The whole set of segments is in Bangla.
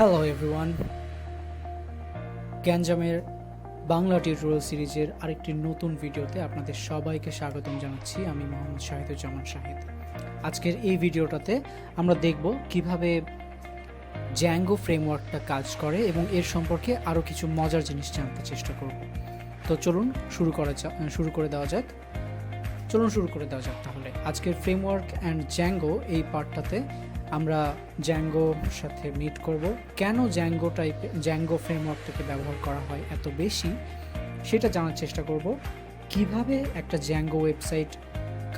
হ্যালো এভরিওয়ান, গ্যানজামের বাংলা টিউটোরিয়াল সিরিজের আরেকটি নতুন ভিডিওতে আপনাদের সবাইকে স্বাগতম জানাচ্ছি। আমি মোহাম্মদ শাহেদুজ্জামান শাহেদ। আজকের এই ভিডিওটাতে আমরা দেখব কিভাবে জ্যাঙ্গো ফ্রেমওয়ার্কটা কাজ করে এবং এর সম্পর্কে আরও কিছু মজার জিনিস জানতে চেষ্টা করব। তো চলুন শুরু করে দেওয়া যাক তাহলে। আজকের ফ্রেমওয়ার্ক অ্যান্ড জ্যাঙ্গো এই পার্টটাতে আমরা জ্যাঙ্গোর সাথে মিট করব। কেন জ্যাঙ্গো ফ্রেমওয়ার্কটাকে ব্যবহার করা হয় এত বেশি সেটা জানার চেষ্টা করব। কিভাবে একটা জ্যাঙ্গো ওয়েবসাইট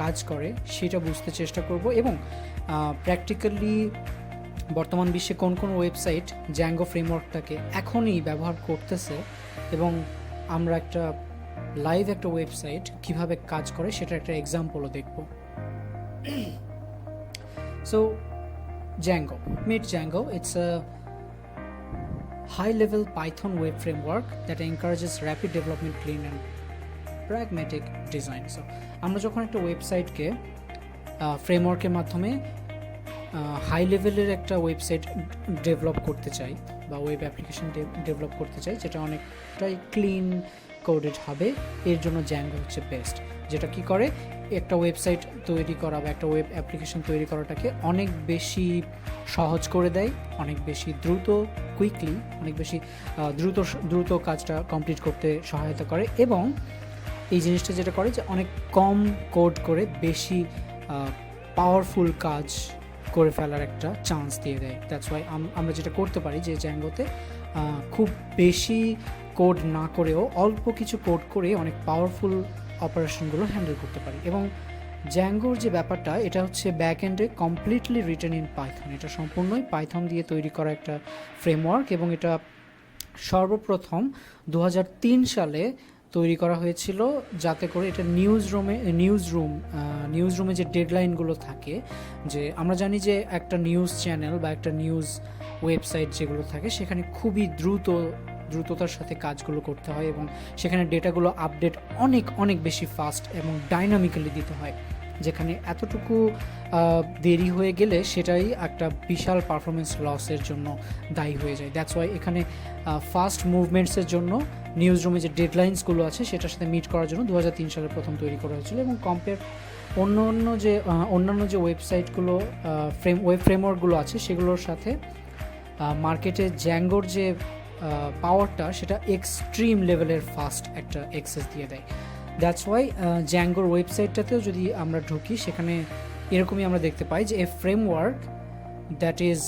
কাজ করে সেটা বুঝতে চেষ্টা করব এবং প্র্যাকটিক্যালি বর্তমান বিশ্বে কোন কোন ওয়েবসাইট জ্যাঙ্গো ফ্রেমওয়ার্কটাকে এখনই ব্যবহার করতেছে এবং আমরা একটা লাইভ একটা ওয়েবসাইট কিভাবে কাজ করে সেটা একটা এক্সাম্পলও দেখব। So meet Django. It's a high-level Python web framework that encourages rapid development, clean and pragmatic design. So, আমরা যখন একটা ওয়েবসাইটকে ফ্রেমওয়ার্কের মাধ্যমে হাই লেভেলের একটা ওয়েবসাইট ডেভেলপ করতে চাই বা ওয়েব অ্যাপ্লিকেশন ডেভেলপ করতে চাই যেটা অনেকটাই ক্লিন কোডেড হবে, এর জন্য জ্যাঙ্গো হচ্ছে বেস্ট। যেটা কি করে একটা ওয়েবসাইট তৈরি করা বা একটা ওয়েব অ্যাপ্লিকেশন তৈরি করাটাকে অনেক বেশি সহজ করে দেয়, অনেক বেশি কুইকলি অনেক বেশি দ্রুত কাজটা কমপ্লিট করতে সহায়তা করে এবং এই জিনিসটা যেটা করে যে অনেক কম কোড করে বেশি পাওয়ারফুল কাজ করে ফেলার একটা চান্স দিয়ে দেয়। দ্যাটস ওয়াই আমরা যেটা করতে পারি যে জ্যাঙ্গোতে খুব বেশি কোড না করেও অল্প কিছু কোড করে অনেক পাওয়ারফুল অপারেশনগুলো হ্যান্ডেল করতে পারি। এবং জ্যাঙ্গোর যে ব্যাপারটা, এটা হচ্ছে ব্যাক এন্ডে কমপ্লিটলি রিটেন ইন পাইথন। এটা সম্পূর্ণই পাইথন দিয়ে তৈরি করা একটা ফ্রেমওয়ার্ক এবং এটা সর্বপ্রথম 2003 সালে তৈরি করা হয়েছিল যাতে করে এটা নিউজরুমে যে ডেডলাইনগুলো থাকে, যে আমরা জানি যে একটা নিউজ চ্যানেল বা একটা নিউজ ওয়েবসাইট যেগুলো থাকে সেখানে খুবই দ্রুততার সাথে কাজগুলো করতে হয় এবং সেখানে ডেটাগুলো আপডেট অনেক বেশি ফাস্ট এবং ডাইনামিক্যালি দিতে হয়, যেখানে এতটুকু দেরি হয়ে গেলে সেটাই একটা বিশাল পারফরমেন্স লসের জন্য দায়ী হয়ে যায়। দ্যাটস ওয়াই এখানে ফাস্ট মুভমেন্টসের জন্য নিউজ রুমে যে ডেডলাইন্সগুলো আছে সেটার সাথে মিট করার জন্য 2003 সালে প্রথম তৈরি করা হয়েছিল এবং অন্যান্য যে ওয়েবসাইটগুলো ওয়েব ফ্রেমওয়ার্কগুলো আছে সেগুলোর সাথে মার্কেটে জ্যাঙ্গোর যে পাওয়ারটা সেটা এক্সট্রিম লেভেলের ফাস্ট একটা অ্যাক্সেস দিয়ে দেয়। দ্যাটস ওয়াই জ্যাঙ্গোর ওয়েবসাইটটাতেও যদি আমরা ঢুকি সেখানে এরকমই আমরা দেখতে পাই যে a framework that is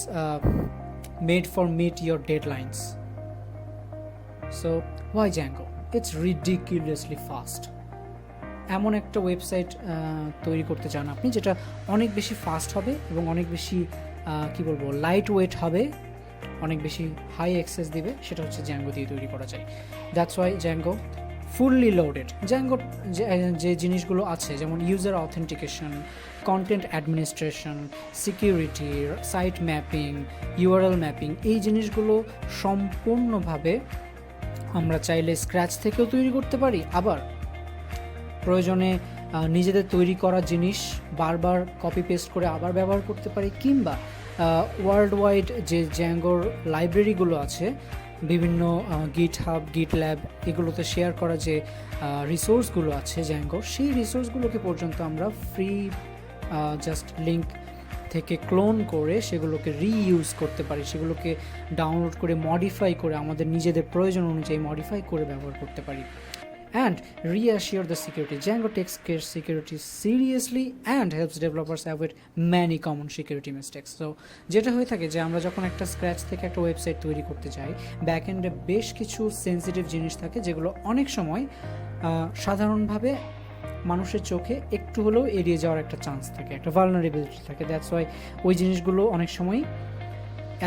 made for meet your deadlines. So why Django? It's ridiculously fast. এমন একটা ওয়েবসাইট তৈরি করতে চান আপনি যেটা অনেক বেশি ফাস্ট হবে এবং অনেক বেশি লাইট ওয়েট হবে, অনেক বেশি হাই অ্যাক্সেস দিবে, সেটা হচ্ছে জ্যাঙ্গো দিয়ে তৈরি করা যায়। That's why Django fully loaded. জ্যাঙ্গোর যে জিনিসগুলো আছে যেমন user authentication, content administration, security, site mapping, URL mapping, এই জিনিসগুলো সম্পূর্ণভাবে আমরা চাইলে স্ক্র্যাচ থেকেও তৈরি করতে পারি, আবার প্রয়োজনে নিজেদের তৈরি করা জিনিস বারবার কপি পেস্ট করে আবার ব্যবহার করতে পারি, কিংবা ওয়ার্ল্ড ওয়াইড যে জ্যাঙ্গোর লাইব্রেরিগুলো আছে বিভিন্ন গিটহাব, গিটল্যাব, এগুলোতে শেয়ার করা যে রিসোর্সগুলো আছে জ্যাঙ্গোর, সেই রিসোর্সগুলোকে পর্যন্ত আমরা ফ্রি জাস্ট লিঙ্ক থেকে ক্লোন করে সেগুলোকে রিইউজ করতে পারি, সেগুলোকে ডাউনলোড করে মডিফাই করে আমাদের নিজেদের প্রয়োজন অনুযায়ী মডিফাই করে ব্যবহার করতে পারি। And reassure the security. Django takes care security seriously and helps developers avoid many common security mistakes. So যেটা হয়ে থাকে যে আমরা যখন একটা স্ক্র্যাচ থেকে একটা ওয়েবসাইট তৈরি করতে চাই, ব্যাক এন্ডে বেশ কিছু সেন্সিটিভ জিনিস থাকে যেগুলো অনেক সময় সাধারণভাবে মানুষের চোখে একটু হলেও এড়িয়ে যাওয়ার একটা চান্স থাকে, একটা ভালনারেবিলিটি থাকে। দ্যাটস ওয়াই ওই জিনিসগুলো অনেক সময়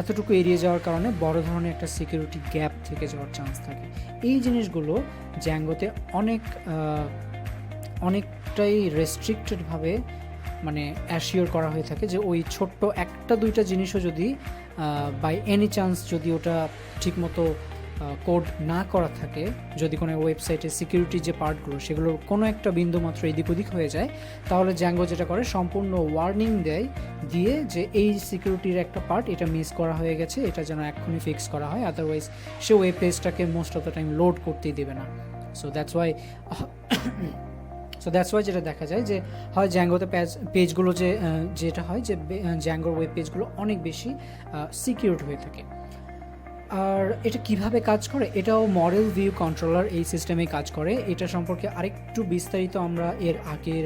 এতটুকু এড়িয়ে যাওয়ার কারণে বড় ধরনের একটা সিকিউরিটি গ্যাপ থেকে যাওয়ার চান্স থাকে। এই জিনিসগুলো জ্যাঙ্গোতে অনেকটাই রেস্ট্রিক্টেডভাবে অ্যাসিওর করা হয়ে থাকে যে ওই ছোট্ট একটা দুইটা জিনিসও যদি বাই এনি চান্স যদি ওটা ঠিকমতো কোড না করা থাকে, যদি কোনো ওয়েবসাইটে সিকিউরিটি যে পার্টগুলো সেগুলোর কোনো একটা বিন্দু মাত্র এদিক ওদিক হয়ে যায়, তাহলে জ্যাঙ্গো যেটা করে সম্পূর্ণ ওয়ার্নিং দেয়, দিয়ে যে এই সিকিউরিটির একটা পার্ট এটা মিস করা হয়ে গেছে, এটা যেন এক্ষুনি ফিক্স করা হয়, আদারওয়াইজ সে ওয়েব পেজটাকে most of the time load করতেই দেবে না। সো দ্যাটস ওয়াই যেটা দেখা যায় যে হয় জ্যাঙ্গোতে পেজগুলো যেটা হয় যে জ্যাঙ্গোর ওয়েব পেজগুলো অনেক বেশি সিকিউরড হয়ে থাকে। আর এটা কিভাবে কাজ করে, এটাও মডেল ভিউ কন্ট্রোলার এই সিস্টেমে কাজ করে। এটা সম্পর্কে আরেকটু বিস্তারিত আমরা এর আগের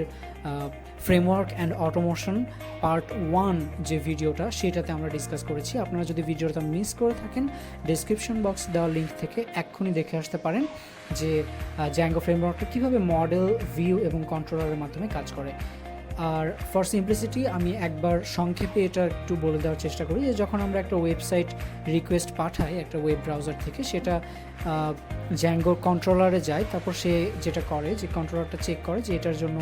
ফ্রেমওয়ার্ক অ্যান্ড অটোমেশন পার্ট 1 যে ভিডিওটা, সেটাতে আমরা ডিসকাস করেছি। আপনারা যদি ভিডিওটা মিস করে থাকেন, ডেসক্রিপশন বক্স দেওয়া লিঙ্ক থেকে এক্ষুনি দেখে আসতে পারেন যে জ্যাঙ্গো ফ্রেমওয়ার্কটা কীভাবে মডেল ভিউ এবং কন্ট্রোলারের মাধ্যমে কাজ করে। আর ফর সিম্পলিসিটি আমি একবার সংক্ষেপে এটা একটু বলে দেওয়ার চেষ্টা করি যে যখন আমরা একটা ওয়েবসাইট রিকোয়েস্ট পাঠাই একটা ওয়েব ব্রাউজার থেকে, সেটা জ্যাঙ্গোর কন্ট্রোলারে যায়, তারপর সে যেটা করে যে কন্ট্রোলারটা চেক করে যে এটার জন্য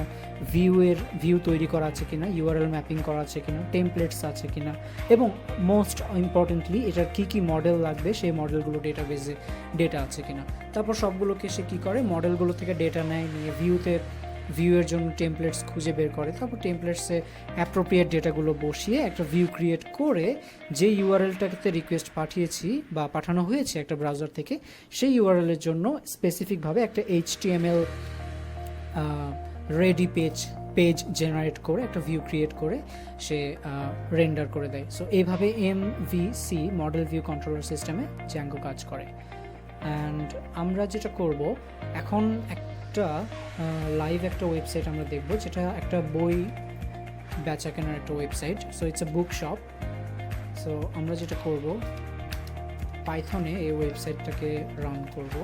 ভিউ তৈরি করা আছে কিনা, ইউআরএল ম্যাপিং করা আছে কিনা, টেমপ্লেটস আছে কিনা, এবং মোস্ট ইম্পর্টেন্টলি এটার কী মডেল লাগবে সেই মডেলগুলো ডেটাবেজে ডেটা আছে কিনা। তারপর সবগুলোকে সে কী করে, মডেলগুলো থেকে ডেটা নেয়, নিয়ে ভিউয়ের জন্য টেমপ্লেটস খুঁজে বের করে, তারপর টেমপ্লেটসে অ্যাপ্রোপ্রিয়েট ডেটাগুলো বসিয়ে একটা ভিউ ক্রিয়েট করে যে ইউআরএলটাতে রিকোয়েস্ট পাঠিয়েছি বা পাঠানো হয়েছে একটা ব্রাউজার থেকে, সেই ইউআরএলের জন্য স্পেসিফিকভাবে একটা HTML রেডি পেজ জেনারেট করে একটা ভিউ ক্রিয়েট করে সে রেন্ডার করে দেয়। সো এইভাবে MVC মডেল ভিউ কন্ট্রোলার সিস্টেমে জ্যাঙ্গো কাজ করে। অ্যান্ড আমরা যেটা করব এখন, লাইভ একটা ওয়েবসাইট আমরা দেখব, যেটা একটা বই বেচা কেনার একটা website. So it's a book shop. So আমরা যেটা করব, পাইথনে এই ওয়েবসাইটটাকে রান করব।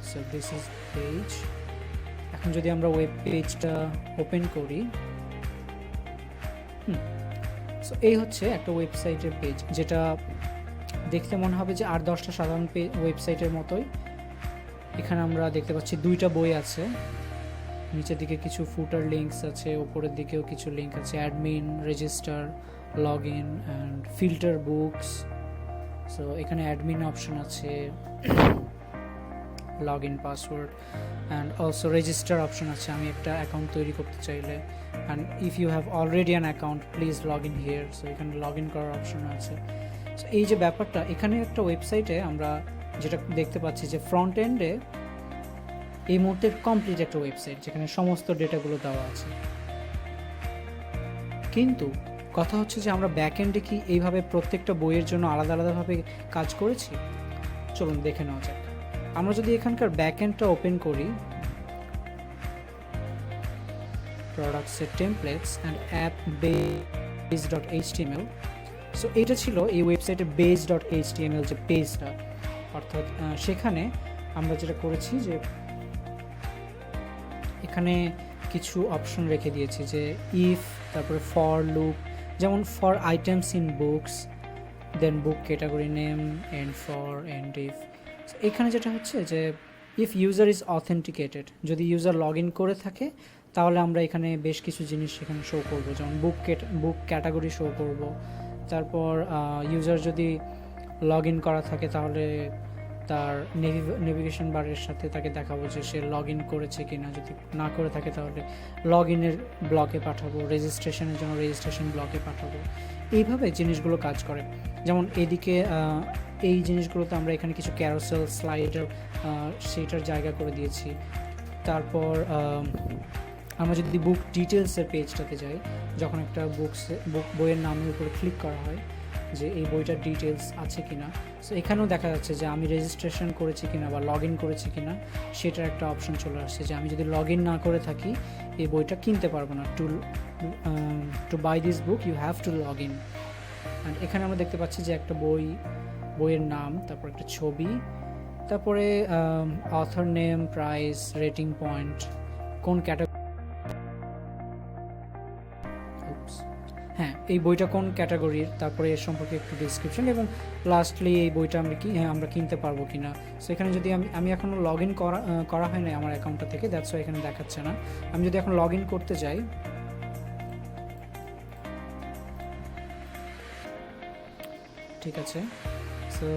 So this is page. এখন যদি আমরা ওয়েব পেজটা ওপেন করি, সো এই হচ্ছে একটা ওয়েবসাইটের পেজ, যেটা দেখতে মনে হবে যে 8-10টা সাধারণ ওয়েবসাইটের মতোই। এখানে আমরা দেখতে পাচ্ছি 2টা বই আছে, নিচের দিকে কিছু ফুটার লিঙ্কস আছে, ওপরের দিকেও কিছু লিঙ্ক আছে, admin, register, log in and filter books. So এখানে অ্যাডমিন অপশন আছে, log in password and also register option আছে, আমি একটা অ্যাকাউন্ট তৈরি করতে চাইলে, and if you have already an account please log in here. So এখানে লগ ইন করার অপশন আছে। সো এই যে ব্যাপারটা, এখানে একটা ওয়েবসাইটে আমরা যেটা দেখতে পাচ্ছি যে ফ্রন্ট এন্ডে এই মুহূর্তে কমপ্লিট একটা ওয়েবসাইট যেখানে সমস্ত ডেটাগুলো দেওয়া আছে, কিন্তু কথা হচ্ছে যে আমরা ব্যাক এন্ডে কি এইভাবে প্রত্যেকটা বইয়ের জন্য আলাদা আলাদাভাবে কাজ করেছি? চলুন দেখে নেওয়া যাক। আমরা যদি এখানকার ব্যাক এন্ডটা ওপেন করি, প্রোডাক্টসের templates and app base.html। So এটা ছিল এই ওয়েবসাইটের base.html যে পেজটা, অর্থাৎ সেখানে আমরা যেটা করেছি যে এখানে কিছু অপশন রেখে দিয়েছি, যে ইফ, তারপরে ফর লুপ, যেমন for items in books, then book category name, end for, end if. এখানে যেটা হচ্ছে যে ইফ ইউজার ইজ অথেন্টিকেটেড, যদি ইউজার লগ ইন করে থাকে তাহলে আমরা এখানে বেশ কিছু জিনিস এখানে শো করবো, যেমন বুক ক্যাটাগরি শো করব। তারপর ইউজার যদি লগ ইন করা থাকে তাহলে তার নেভিগেশন বারের সাথে তাকে দেখাবো যে সে লগ ইন করেছে কিনা, যদি না করে থাকে তাহলে লগ ইনের ব্লকে পাঠাবো, রেজিস্ট্রেশনের জন্য রেজিস্ট্রেশন ব্লকে পাঠাবো। এইভাবে জিনিসগুলো কাজ করে। যেমন এদিকে এই জিনিসগুলোতে আমরা এখানে কিছু ক্যারোসেল, স্লাইডার সেইটার জায়গা করে দিয়েছি। তারপর আমরা যদি বুক ডিটেলসের পেজটাতে যাই, যখন একটা বইয়ের নামের উপরে ক্লিক করা হয় যে এই বইটার ডিটেলস আছে কিনা, সো এখানেও দেখা যাচ্ছে যে আমি রেজিস্ট্রেশন করেছি কিনা বা লগ ইন করেছি কিনা, সেটার একটা অপশন চলে আসছে যে আমি যদি লগ ইন না করে থাকি এই বইটা কিনতে পারবো না। To buy this book you have to log in. And এখানে আমরা দেখতে পাচ্ছি যে একটা বইয়ের নাম, তারপর একটা ছবি, তারপরে author name, price, rating point, কোন ক্যাটাগরি, হ্যাঁ এই বইটা কোন ক্যাটাগরির, তারপরে এর সম্পর্কে একটু ডিসক্রিপশন, এবং লাস্টলি এই বইটা আমরা কিনতে পারবো কিনা। সো এখানে যদি আমি এখনও লগ ইন করা হয় না আমার অ্যাকাউন্টটা থেকে, দ্যাটস ওয়াই এখানে দেখাচ্ছে না। আমি যদি এখন লগ ইন করতে যাই, ঠিক আছে। সো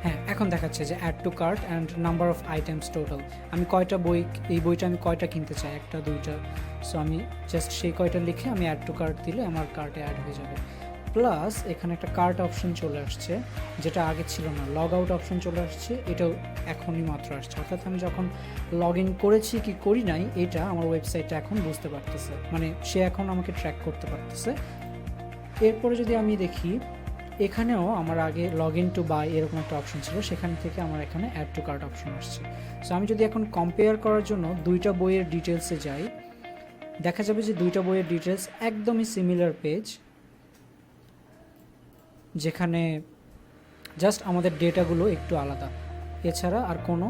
হ্যাঁ, এখন দেখাচ্ছে যে add to cart and number of items total. আমি কয়টা বই, এই বইটা আমি কয়টা কিনতে চাই, 1টা 2টা। সো আমি জাস্ট সেই কয়টা লিখে আমি অ্যাড টু কার্ট দিলে আমার কার্টে অ্যাড হয়ে যাবে। প্লাস এখানে একটা কার্ট অপশন চলে আসছে, যেটা আগে ছিল না। লগ আউট অপশন চলে আসছে, এটাও এখনই মাত্র আসছে। অর্থাৎ আমি যখন লগ ইন করেছি কি করি নাই, এটা আমার ওয়েবসাইটটা এখন বুঝতে পারতেছে, মানে সে এখন আমাকে ট্র্যাক করতে পারতেছে। এরপরে যদি আমি দেখি, এখানেও আমার আগে লগ ইন টু বাই এরকম একটা অপশন ছিল, সেখান থেকে আমার এখানে অ্যাড টু কার্ট অপশন আসছে। সো আমি যদি এখন কম্পেয়ার করার জন্য 2টা বইয়ের ডিটেলসে যাই, দেখা যাবে যে 2টা বইয়ের ডিটেলস একদমই সিমিলার পেজ, যেখানে জাস্ট আমাদের ডেটাগুলো একটু আলাদা, এছাড়া আর কোনো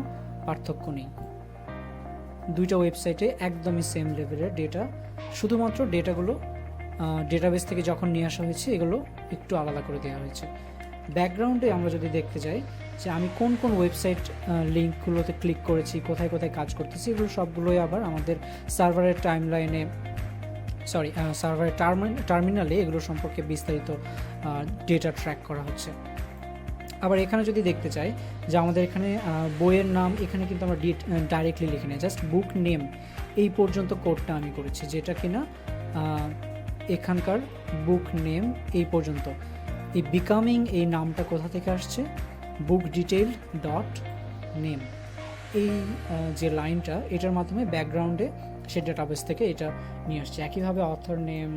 পার্থক্য নেই। 2টা ওয়েবসাইটে একদমই সেম লেভেলের ডেটা, শুধুমাত্র ডেটাগুলো ডেটাবেস থেকে যখন নিয়ে আসা হয়েছে এগুলো একটু আলাদা করে দেওয়া হয়েছে। ব্যাকগ্রাউন্ডে আমরা যদি দেখতে যাই যে আমি কোন কোন ওয়েবসাইট লিঙ্কগুলোতে ক্লিক করেছি, কোথায় কোথায় কাজ করতেছি, এগুলো সবগুলোই আবার আমাদের সার্ভারের টাইমলাইনে, সার্ভারের টার্মিনালে এগুলো সম্পর্কে বিস্তারিত ডেটা ট্র্যাক করা হচ্ছে। আবার এখানে যদি দেখতে চাই যে আমাদের এখানে বইয়ের নাম, এখানে কিন্তু আমরা ডাইরেক্টলি লিখি না, জাস্ট বুক নেম এই পর্যন্ত কোডটা আমি করেছি, যেটা কিনা এখানকার বুক নেম এই পর্যন্ত। এই বিকামিং এই নামটা কোথা থেকে আসছে, বুক ডিটেইল ডট নেম, এই যে লাইনটা, এটার মাধ্যমে ব্যাকগ্রাউন্ডে সে ডেটাবেস থেকে এটা নিয়ে আসছে। একইভাবে author name,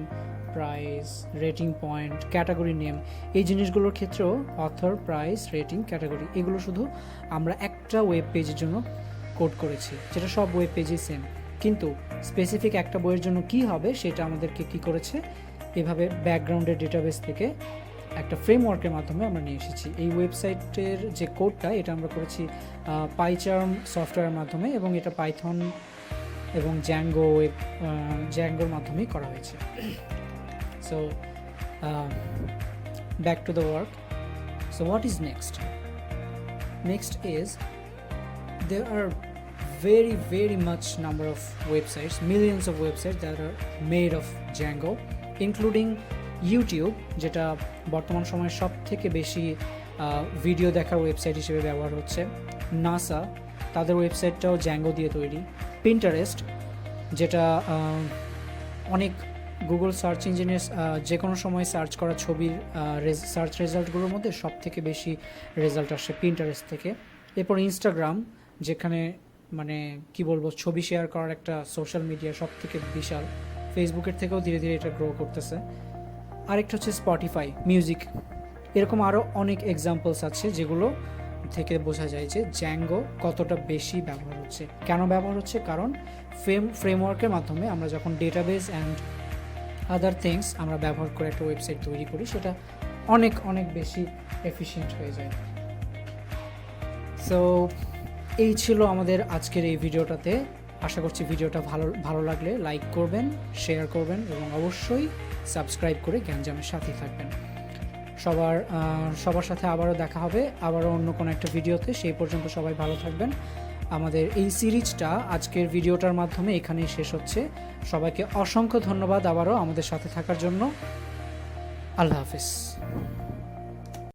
price, rating point, category name, এই জিনিসগুলোর ক্ষেত্রেও অথর, প্রাইস, রেটিং, ক্যাটাগরি, এগুলো শুধু আমরা একটা ওয়েব পেজের জন্য কোড করেছি, যেটা সব ওয়েব পেজেই সেম। কিন্তু স্পেসিফিক একটা বইয়ের জন্য কি হবে সেটা আমাদেরকে কি করেছে, এভাবে ব্যাকগ্রাউন্ডের ডেটাবেস থেকে একটা ফ্রেমওয়ার্কের মাধ্যমে আমরা নিয়ে এসেছি। এই ওয়েবসাইটের যে কোডটা, এটা আমরা করেছি পাইচার্ম সফটওয়্যারের মাধ্যমে, এবং এটা পাইথন এবং জ্যাঙ্গোর মাধ্যমেই করা হয়েছে। So back to the work. So what is next? Next is there are very much number of websites, millions of websites that are made of Django, including YouTube, যেটা বর্তমান সময়ে সব থেকে বেশি ভিডিও দেখার ওয়েবসাইট হিসেবে ব্যবহার হচ্ছে। নাসা, তাদের ওয়েবসাইটটাও Django দিয়ে তৈরি। Pinterest, যেটা অনেক গুগল সার্চ ইঞ্জিনে যে কোনো সময় সার্চ করা ছবির সার্চ রেজাল্টগুলোর মধ্যে সব থেকে বেশি রেজাল্ট আসে Pinterest থেকে। এরপর ইনস্টাগ্রাম, যেখানে মানে কি বলবো, ছবি শেয়ার করার একটা সোশ্যাল মিডিয়া সব থেকে বিশাল, ফেসবুকের থেকেও ধীরে ধীরে এটা গ্রো করতেছে। আরেকটা হচ্ছে স্পটিফাই মিউজিক। এরকম আরও অনেক এক্সাম্পলস আছে যেগুলো থেকে বোঝা যায় যে জ্যাঙ্গো কতটা বেশি ব্যবহার হচ্ছে। কেন ব্যবহার হচ্ছে? কারণ ফ্রেমওয়ার্কের মাধ্যমে আমরা যখন ডেটাবেস অ্যান্ড আদার থিংস আমরা ব্যবহার করে একটা ওয়েবসাইট তৈরি করি, সেটা অনেক অনেক বেশি এফিশিয়েন্ট হয়ে যায়। সো এই ছিল আমাদের আজকের এই ভিডিওটাতে। আশা করছি ভিডিওটা ভালো লাগলে লাইক করবেন, শেয়ার করবেন এবং অবশ্যই সাবস্ক্রাইব করে জ্ঞানজামের সাথেই থাকবেন। সবার সাথে আবারও দেখা হবে, আবারও অন্য কোনো একটা ভিডিওতে। সেই পর্যন্ত সবাই ভালো থাকবেন। আমাদের এই সিরিজটা আজকের ভিডিওটার মাধ্যমে এখানেই শেষ হচ্ছে। সবাইকে অসংখ্য ধন্যবাদ আবারও আমাদের সাথে থাকার জন্য। আল্লাহ হাফেজ।